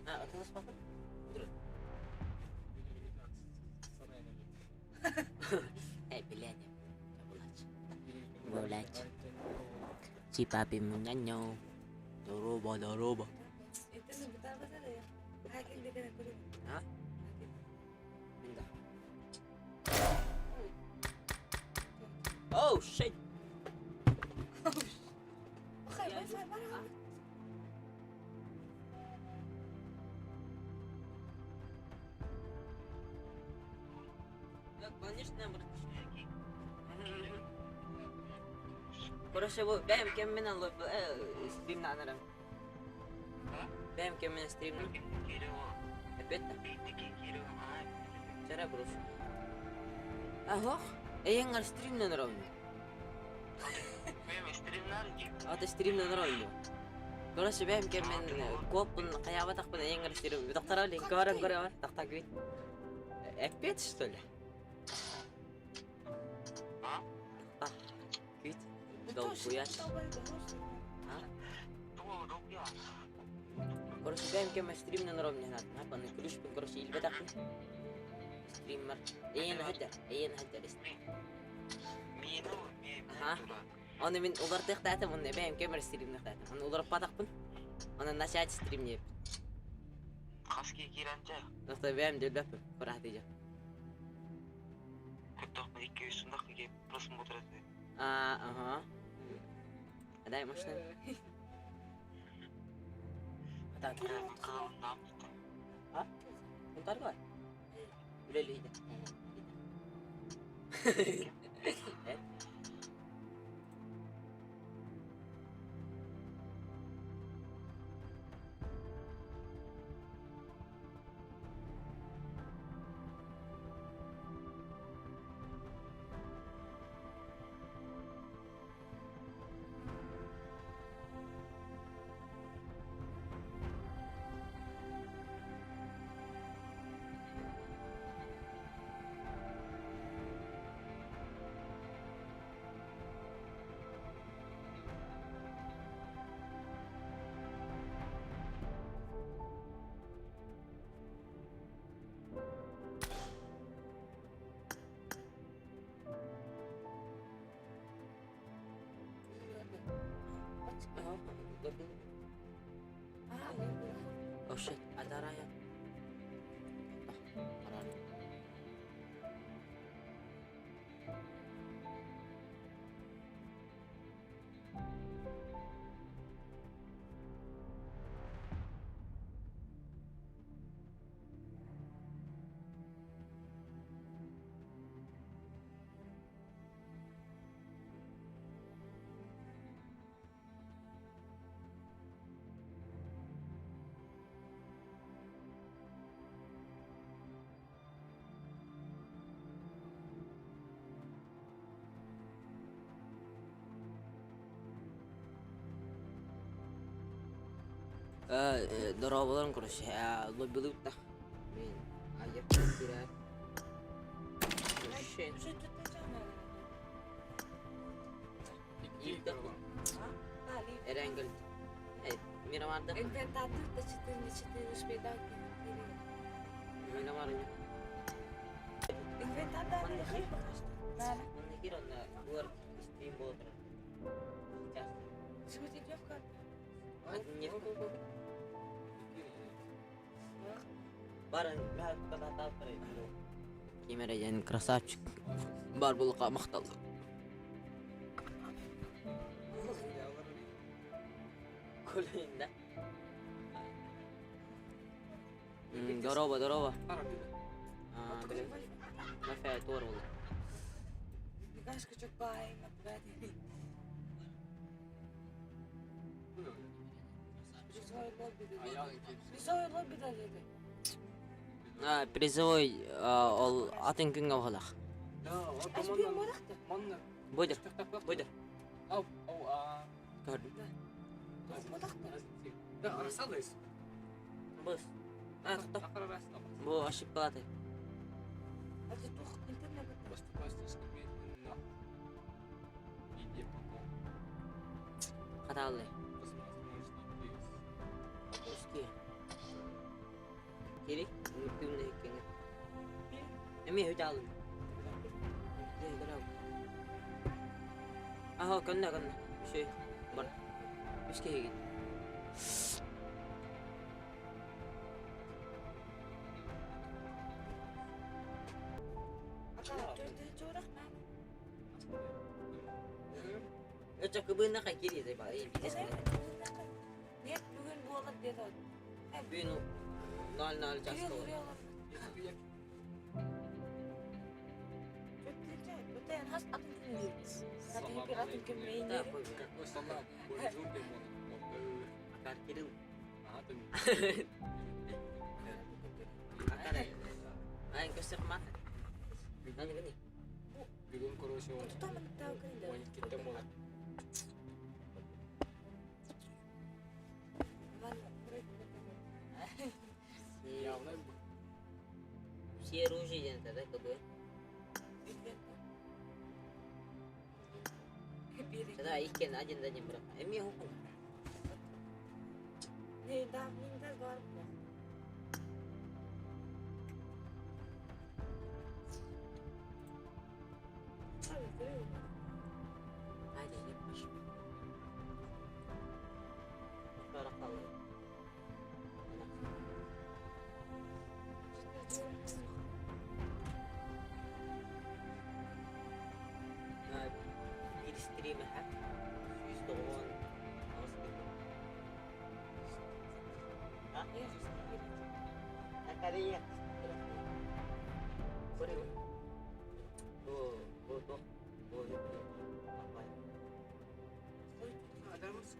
Atas apa? Bilhete. Bolete. Si papi mo nyanyo. Doroba, doroba. Itu sebentar apa saja ya? Hakin dia kena kulit. Hah? Enggak. Oh shit. Oke, bye bye. Конечно, Короче, benim keminden stream nanerim. Benim keminden stream. Betta. Cara bros. Ahok. Yang ngar stream nanerim. Benim stream nerede? Ata stream nanerim. Короче, benim keminden kopun kıyafet akbın yang ngar stream. Doktor Ali, koran koran taktak git. Ekbet işte öyle. Ha? Ah, git. Dol buyat. Doğru ya. Короче, benim keminden stream nanerim ne hat. Apa nih kulus pun короче ilbetak nih. Streamer. Eyen hada stream. Mino. Aha. Onu min ulartıq dağıtım onu benim kemer stream'ni dağıtım. Onu ularıp patakpın. Onu naşat stream yap. Kaski girince. Nokta benim de löpüm. Kurah diyeceğim. Kutlakma 200 dakika просмотра. Aha. Aday maçtan. Aday. Benim kanalım ne yaptı? Ha? Bentar var. Bileliydi. Evet. Oh shit, ada raya. Marami. Dorobaların kuruşu ya, lobilik de. Ben ayıp birer. Şey. Şu tutacağım İlk de Ali. Erengel. Miramar'da. Inventator da çıtır hospital kiri. Miramar'da. Inventar da ada kiri bakasta. Nada. Onu kira na luar stream botra. Seperti dia kan. Нет. Баран бәрі татал тұрайды. Кемерейден красавчик. Бар бұлға мақтал. Көлейін да. Дорова, дорова. Нафия туар болды. Дикашка çok bahay matbadi. Призовой лобби да dedi. Призовой ол атын күнге қалақ. Ашпен болақты. Бұйдыр, бұйдыр. Көрдім. Болақты. Бұз. Бұл ашып қалады. А ты тух интернет. Tahu. Meski. Kiri, mungkin nih kayaknya. Emi tahu. Ya, kalau. Ah, kena. Şey, bana. Meski gitu. Corak nah. Cocok kebun nak kiri saya pak. Ini Dia saya. lihat bukan buat dia tuh. Bino. Nal Dia jasto. vuruyorlar. Çok güzel. Öte has atın kimliğimiz. Hadi bir atın kimliğini. Tak apa. Sama boleh juga Akar kiri. Atau Akar. Ay, gusto ko mata. Ano gani? bigong korosyon. Tutaman tawag ka nila. Wajib kita mo. Aman, buraya. Si Yaw na. si Ruji yan tada kebun. Biri. Tada ikan aja tanya berapa. Emi hukum. Ne, daha minder var mı? Tabii, duruyor. Aja lepas. Barakallah. Nah, istri mahal. Istorwan. Ya, Akarinya. Boleh. Oh, oh. Boleh. Apa? Ada mas.